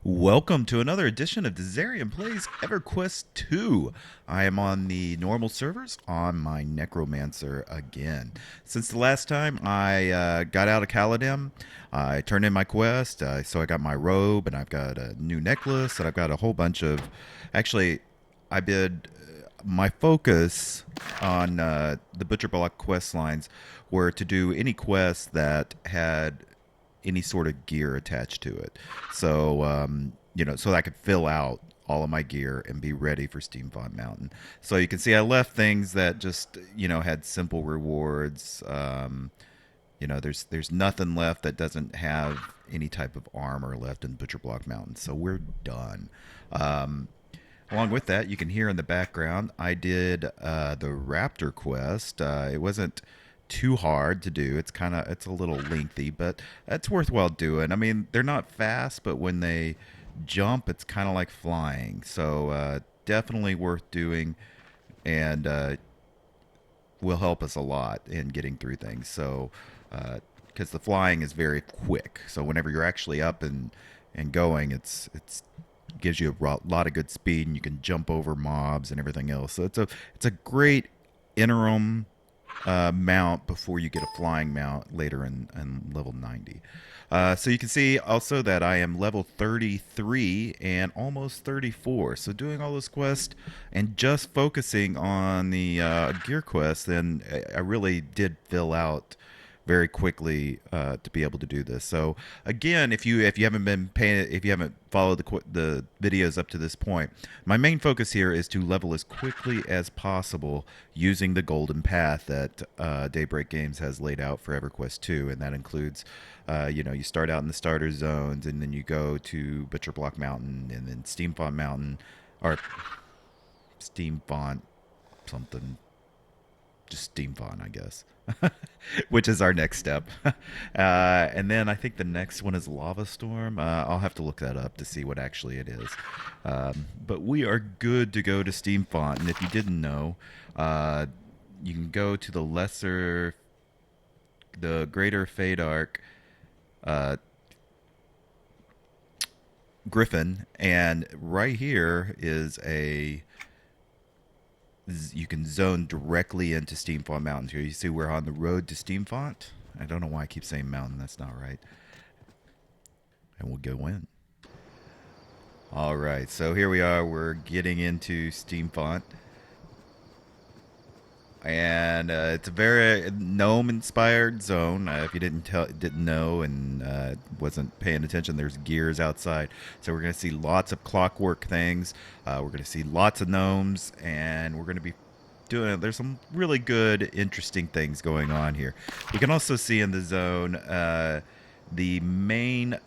Welcome to another edition of Dizzarian Plays Everquest 2. I am on the normal servers on my Necromancer again. Since the last time I got out of Caladim, I turned in my quest, so I got my robe, and I've got a new necklace, and I've got a whole bunch of... Actually, I did... My focus on the Butcher Block quest lines were to do any quests that had any sort of gear attached to it. So, so that I could fill out all of my gear and be ready for Steamfont Mountain. So you can see I left things that just, had simple rewards. There's nothing left that doesn't have any type of armor left in Butcher Block Mountain. So we're done. Along with that, you can hear in the background, I did the Raptor quest. It wasn't too hard to do. It's a little lengthy, but it's worthwhile doing. I mean, they're not fast, but when they jump, it's kind of like flying. So definitely worth doing, and will help us a lot in getting through things. So because the flying is very quick, so whenever you're actually up and going, it's gives you a lot of good speed, and you can jump over mobs and everything else. So it's a great interim mount before you get a flying mount later in level 90. So you can see also that I am level 33 and almost 34. So doing all those quests and just focusing on the gear quest, then I really did fill out very quickly to be able to do this. So again, if you haven't been paying, if you haven't followed the videos up to this point, my main focus here is to level as quickly as possible using the golden path that Daybreak Games has laid out for EverQuest 2, and that includes you start out in the starter zones, and then you go to Butcher Block Mountain, and then Steamfont Mountain, or Steamfont something, just Steamfont, I guess. Which is our next step. And then I think the next one is Lava Storm. I'll have to look that up to see what actually it is. But we are good to go to Steamfont. And if you didn't know, you can go to the Greater Fadark Griffin, and right here is you can zone directly into Steamfont Mountains. Here you see we're on the road to Steamfont. I don't know why I keep saying mountain. That's not right. And we'll go in. All right, so here we are. We're getting into Steamfont. And it's a very gnome-inspired zone. If you didn't know and wasn't paying attention, there's gears outside. So we're going to see lots of clockwork things. We're going to see lots of gnomes, and we're going to be doing. There's some really good, interesting things going on here. You can also see in the zone the main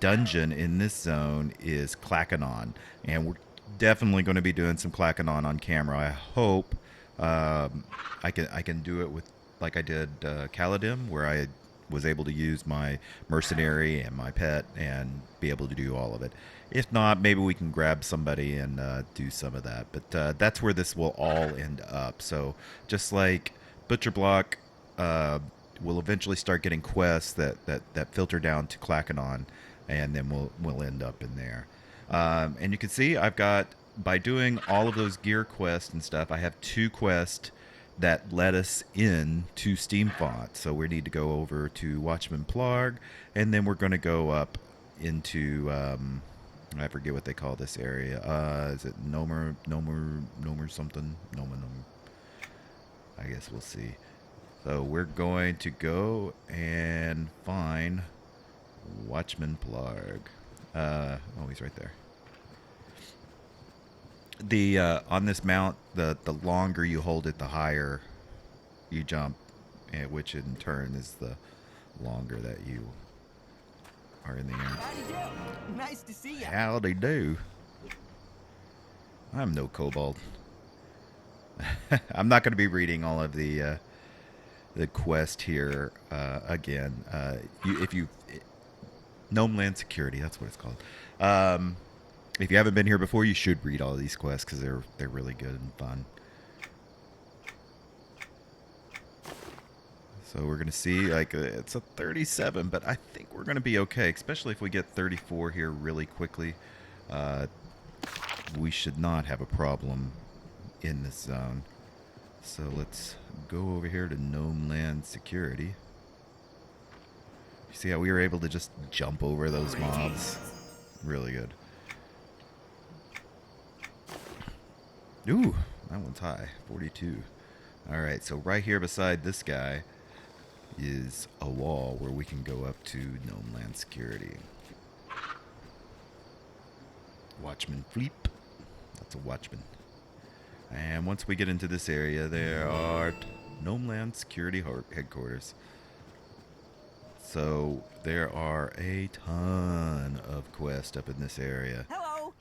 dungeon in this zone is Clackanon, and we're definitely going to be doing some Clackanon on camera. I hope. I can do it with, like I did Caladim, where I was able to use my mercenary and my pet and be able to do all of it. If not, maybe we can grab somebody and do some of that. But that's where this will all end up. So just like Butcher Block we'll eventually start getting quests that filter down to Clackanon, and then we'll end up in there. And you can see I've got, by doing all of those gear quests and stuff, I have 2 quests that led us in to Steamfont. So we need to go over to Watchman Plarg, and then we're going to go up into I forget what they call this area. Is it Nomer something? Nomer. I guess we'll see. So we're going to go and find Watchman Plarg. Oh, he's right there. The on this mount, the longer you hold it, the higher you jump, which in turn is the longer that you are in the air. Howdy do. Nice to see you. Howdy do. I'm no kobold. I'm not going to be reading all of the quest here again. Gnomeland Security, that's what it's called. If you haven't been here before, you should read all of these quests because they're really good and fun. So we're going to see, like, it's a 37, but I think we're going to be okay, especially if we get 34 here really quickly. We should not have a problem in this zone. So let's go over here to Gnomeland Security. You see how we were able to just jump over those mobs? Really good. Ooh, that one's high. 42. Alright, so right here beside this guy is a wall where we can go up to Gnomeland Security. Watchman Fleep. That's a watchman. And once we get into this area, there are Gnomeland Security headquarters. So there are a ton of quests up in this area. Hello.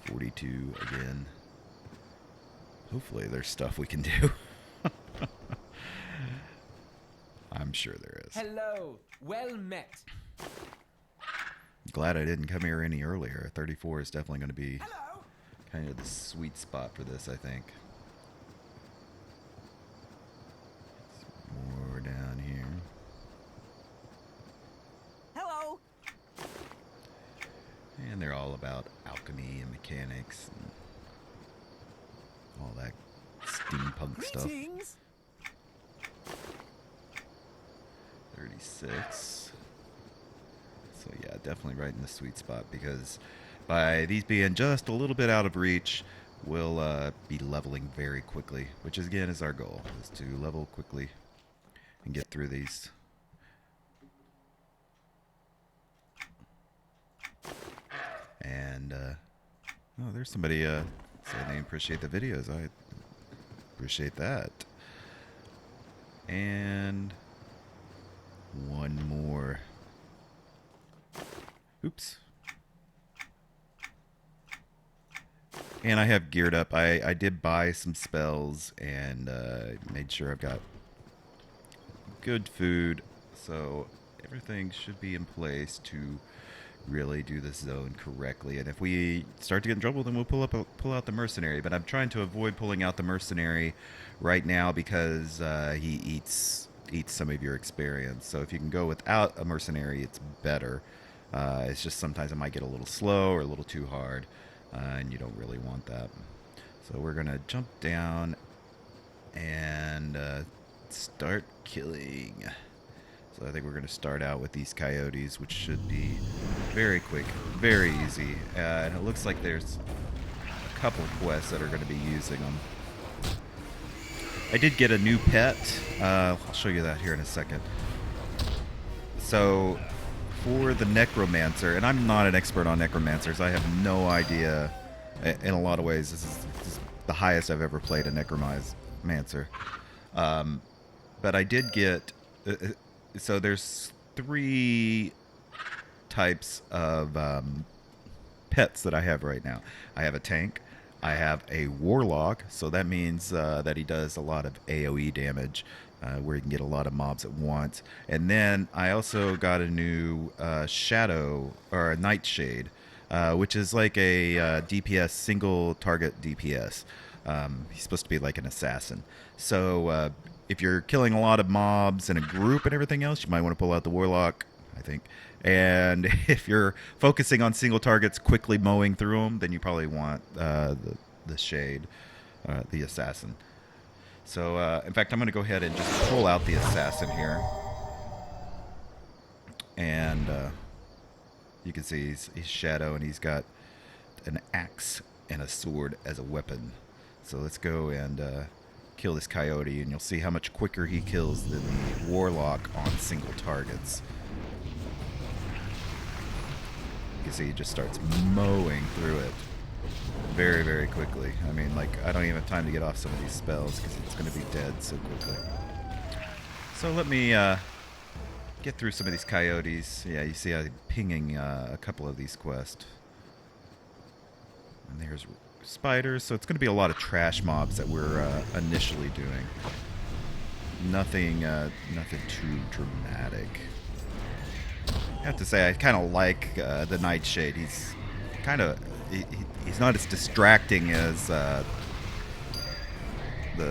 42 again. Hopefully there's stuff we can do. I'm sure there is. Hello. Well met. Glad I didn't come here any earlier. 34 is definitely going to be Hello. kind of the sweet spot for this, I think. More down here. Hello. And they're all about alchemy and mechanics and all that steampunk stuff. Greetings. 36. So yeah, definitely right in the sweet spot, because by these being just a little bit out of reach, we'll be leveling very quickly, which is, again, is our goal, is to level quickly and get through these. And oh, there's somebody saying they appreciate the videos. I appreciate that. And one more. Oops. And I have geared up. I did buy some spells and made sure I've got good food. So everything should be in place to really do this zone correctly. And if we start to get in trouble, then we'll pull out the mercenary. But I'm trying to avoid pulling out the mercenary right now because he eats some of your experience. So if you can go without a mercenary, it's better. It's just sometimes it might get a little slow or a little too hard, and you don't really want that. So we're going to jump down and start killing. So I think we're going to start out with these coyotes, which should be very quick, very easy. And it looks like there's a couple of quests that are going to be using them. I did get a new pet. I'll show you that here in a second. So for the necromancer, and I'm not an expert on necromancers. I have no idea. In a lot of ways, this is the highest I've ever played a necromancer. But I did get... so there's 3 types of pets that I have right now. I have a tank. I have a warlock, so that means that he does a lot of AoE damage, where he can get a lot of mobs at once. And then I also got a new shadow, or a nightshade, which is like a DPS, single target DPS. He's supposed to be like an assassin. So if you're killing a lot of mobs in a group and everything else, you might want to pull out the warlock, I think. And if you're focusing on single targets, quickly mowing through them, then you probably want the shade, the assassin. So, in fact, I'm going to go ahead and just pull out the assassin here. And you can see he's Shadow, and he's got an axe and a sword as a weapon. So let's go and kill this coyote, and you'll see how much quicker he kills than the warlock on single targets. You can see he just starts mowing through it very, very quickly. I mean, like, I don't even have time to get off some of these spells because it's going to be dead so quickly. So let me get through some of these coyotes. Yeah, you see I'm pinging a couple of these quests. And there's spiders, so it's going to be a lot of trash mobs that we're initially doing. Nothing too dramatic. I have to say, I kind of like the Nightshade. He's kind of... He's not as distracting as the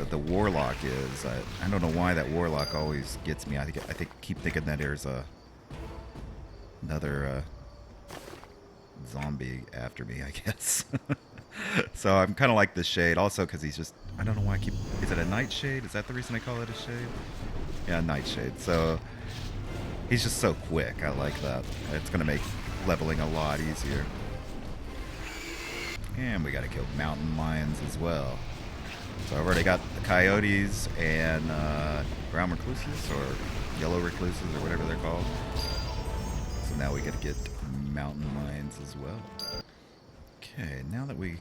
the warlock is. I don't know why that warlock always gets me. I keep thinking that there's another zombie after me, I guess. So I'm kind of like the shade, also because he's just, I don't know why I keep. Is it a nightshade? Is that the reason I call it a shade? Yeah, nightshade. So he's just so quick. I like that. It's gonna make leveling a lot easier. And we got to kill mountain lions as well. So I've already got the coyotes and brown recluses or yellow recluses or whatever they're called. So now we got to get mountain lions as well. Okay, now that we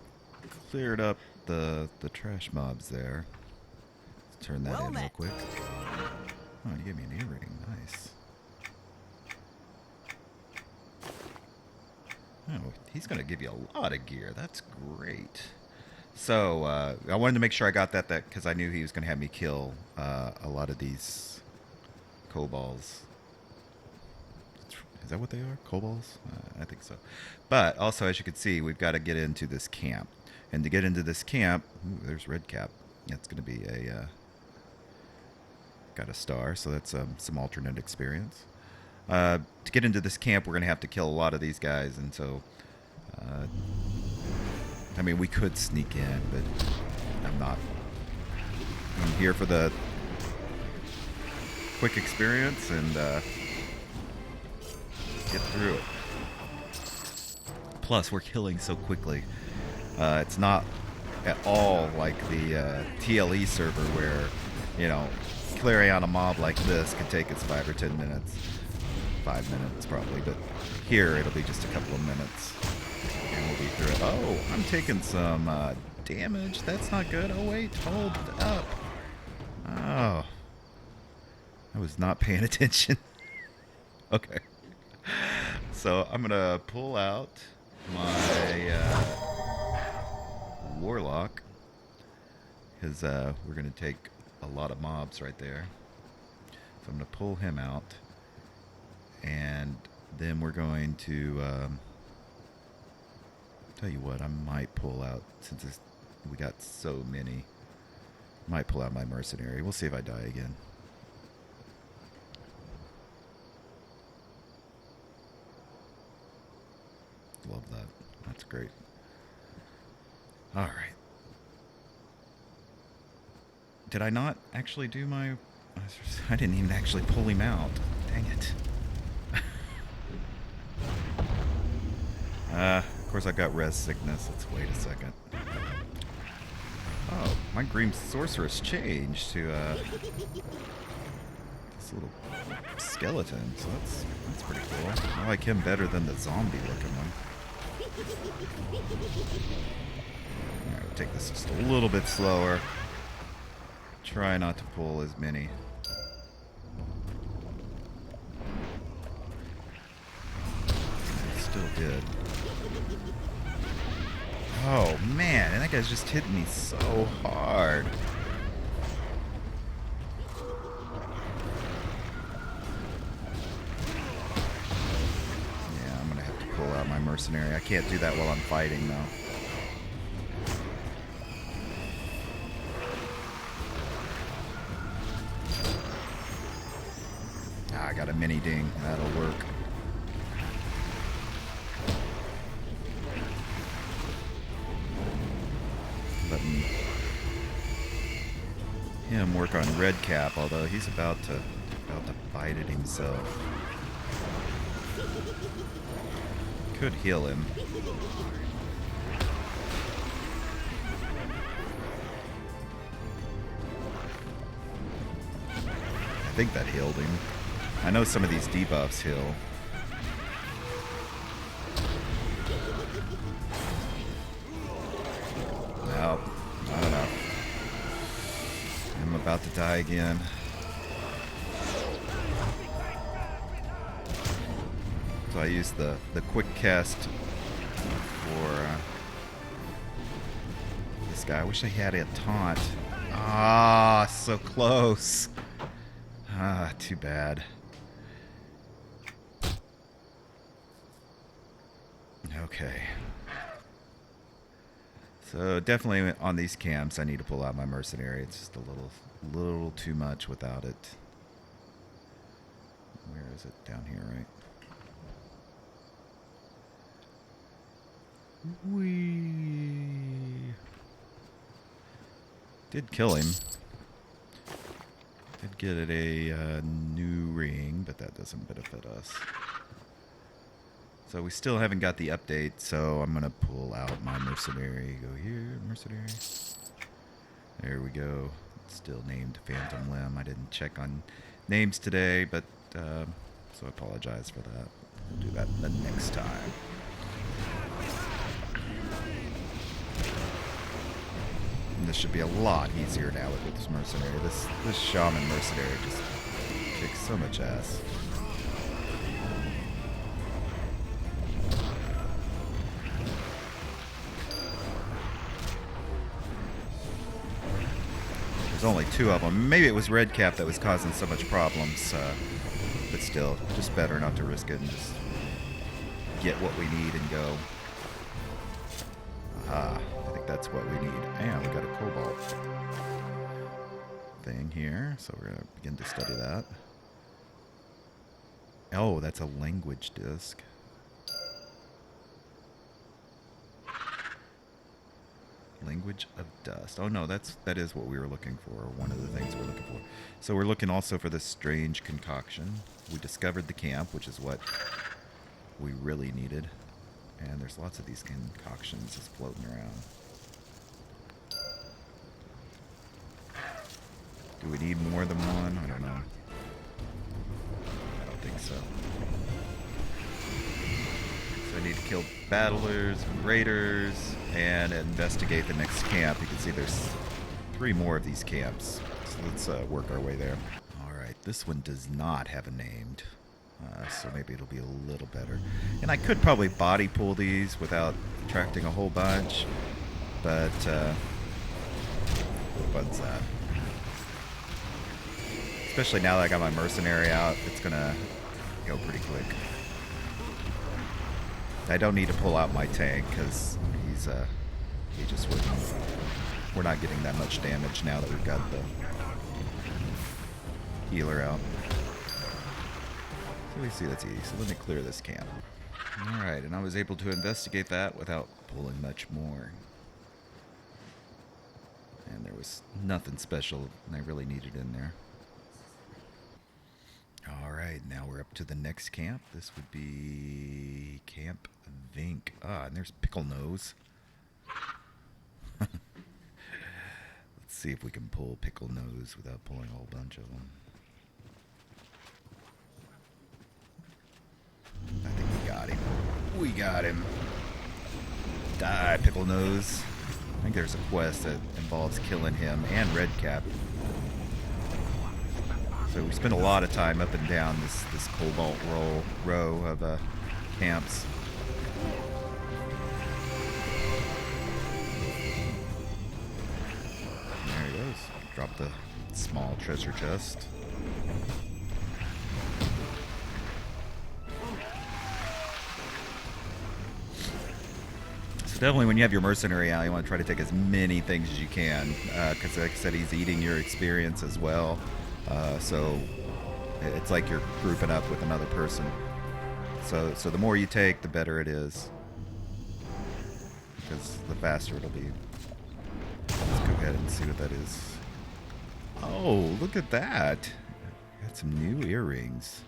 cleared up the trash mobs there, let's turn that in real quick. Oh, you gave me an earring. Nice. Oh, he's going to give you a lot of gear. That's great. So, I wanted to make sure I got that because I knew he was going to have me kill a lot of these kobolds. Is that what they are? Kobolds? I think so. But also, as you can see, we've got to get into this camp. And to get into this camp, ooh, there's Redcap. That's going to be got a star, so that's some alternate experience. To get into this camp, we're going to have to kill a lot of these guys, and so, I mean, we could sneak in, but I'm not. I'm here for the quick experience and get through it. Plus, we're killing so quickly. It's not at all like the TLE server where, you know, clearing out a mob like this could take us 5 or 10 minutes. 5 minutes probably, but here it'll be just a couple of minutes and we'll be through it. Oh, I'm taking some damage. That's not good. Oh wait, hold up. Oh, I was not paying attention. Okay, so I'm gonna pull out my warlock because we're gonna take a lot of mobs right there. So I'm gonna pull him out. And then we're going to tell you what, I might pull out, since we got so many, might pull out my mercenary. We'll see if I die again. Love that. That's great. All right. Did I not actually do my... I didn't even actually pull him out. Dang it. Of course, I've got res sickness. Let's wait a second. Oh, my green sorceress changed to this little skeleton. So that's pretty cool. I like him better than the zombie-looking one. Alright, we'll take this just a little bit slower. Try not to pull as many. Still did. Oh man, and that guy's just hitting me so hard. Yeah, I'm gonna have to pull out my mercenary. I can't do that while I'm fighting though. Ah, I got a mini ding. That'll work. Letting him work on Redcap, although he's about to bite it himself. Could heal him. I think that healed him. I know some of these debuffs heal. Nope, not enough. I'm about to die again. So I used the quick cast for this guy. I wish I had a taunt. Ah, so close. Ah, too bad. Okay. So definitely on these camps, I need to pull out my mercenary. It's just a little too much without it. Where is it? Down here, right? We did kill him. Did get it a new ring, but that doesn't benefit us. So we still haven't got the update, so I'm going to pull out my mercenary. Go here, mercenary. There we go. It's still named Phantom Limb. I didn't check on names today, but so I apologize for that. We'll do that the next time. And this should be a lot easier now with this mercenary. This shaman mercenary just kicks so much ass. There's only 2 of them. Maybe it was Redcap that was causing so much problems, but still, just better not to risk it and just get what we need and go. Aha, I think that's what we need. And we got a cobalt thing here, so we're going to begin to study that. Oh, that's a language disc. Language of Dust. Oh no, that is what we were looking for, or one of the things we're looking for. So we're looking also for this strange concoction. We discovered the camp, which is what we really needed. And there's lots of these concoctions just floating around. Do we need more than one? I don't know. I don't think so. So I need to kill battlers and raiders and investigate the next camp. You can see there's 3 more of these camps. So let's work our way there. Alright, this one does not have a named. So maybe it'll be a little better. And I could probably body pull these without attracting a whole bunch. But, what fun's that? Especially now that I got my mercenary out, it's gonna go pretty quick. I don't need to pull out my tank because he just wouldn't. We're not getting that much damage now that we've got the healer out. So we see that's easy. So let me clear this camp. Alright, and I was able to investigate that without pulling much more. And there was nothing special I really needed in there. Alright, now we're up to the next camp. This would be Camp Vink. Ah, and there's Pickle Nose. Let's see if we can pull Pickle Nose without pulling a whole bunch of them. I think we got him. We got him. Die, Pickle Nose. I think there's a quest that involves killing him and Redcap. So we spend a lot of time up and down this cobalt row of camps. There he goes. Drop the small treasure chest. So definitely when you have your mercenary out, you want to try to take as many things as you can. Because like I said, he's eating your experience as well. So it's like you're grouping up with another person. So the more you take, the better it is. Because the faster it'll be. Let's go ahead and see what that is. Oh, look at that. Got some new earrings.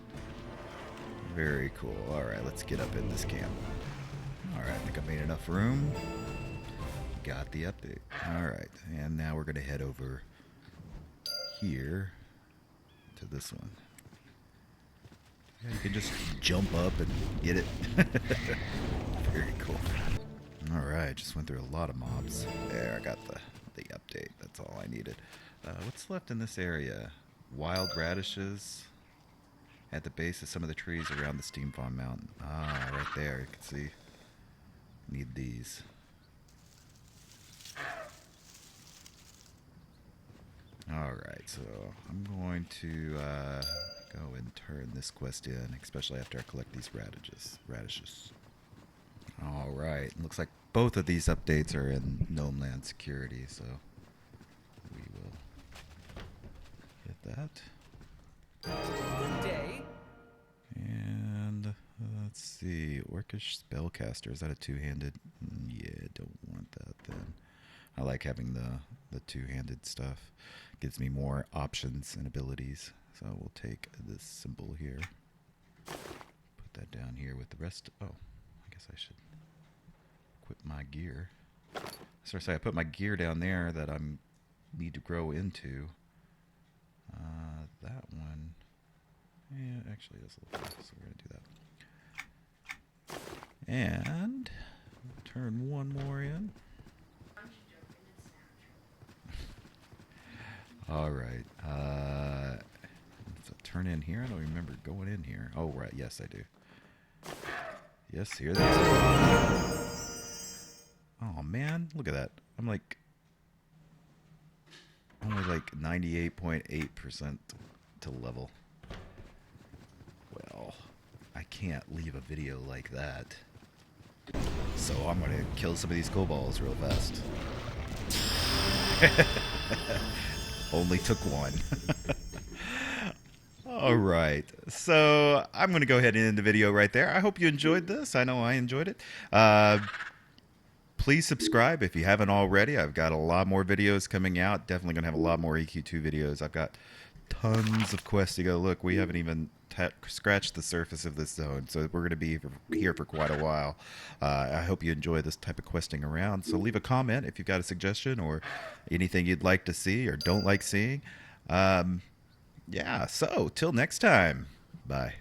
Very cool. Alright, let's get up in this camp. Alright, I think I made enough room. Got the update. Alright, and now we're going to head over here to this one. Yeah, you can just jump up and get it. Very cool. Alright, just went through a lot of mobs. There, I got the update. That's all I needed. What's left in this area? Wild radishes at the base of some of the trees around the Steamfont Mountain. Ah, right there. You can see. Need these. Alright, so I'm going to go and turn this quest in, especially after I collect these radishes. Alright, looks like both of these updates are in Gnomeland Security, so we will hit that. Good day. And let's see, Orcish Spellcaster, is that a two-handed? Yeah, don't want that then. I like having the two-handed stuff. Gives me more options and abilities. So we'll take this symbol here. Put that down here with the rest. Oh, I guess I should equip my gear. So I put my gear down there that I need to grow into. That one. Yeah, actually that's a little bit, so we're going to do that. And turn one more in. All right. So turn in here. I don't remember going in here. Oh, right. Yes, I do. Yes, here they are. Oh, man. Look at that. I'm like only like 98.8% to level. Well, I can't leave a video like that. So I'm going to kill some of these kobolds real fast. Only took one. All right. So I'm going to go ahead and end the video right there. I hope you enjoyed this. I know I enjoyed it. Please subscribe if you haven't already. I've got a lot more videos coming out. Definitely going to have a lot more EQ2 videos. I've got tons of quests to go. Look, we haven't even scratched the surface of this zone, so we're going to be here for quite a while. I hope you enjoy this type of questing around. So leave a comment if you've got a suggestion or anything you'd like to see or don't like seeing. Yeah, so till next time. Bye.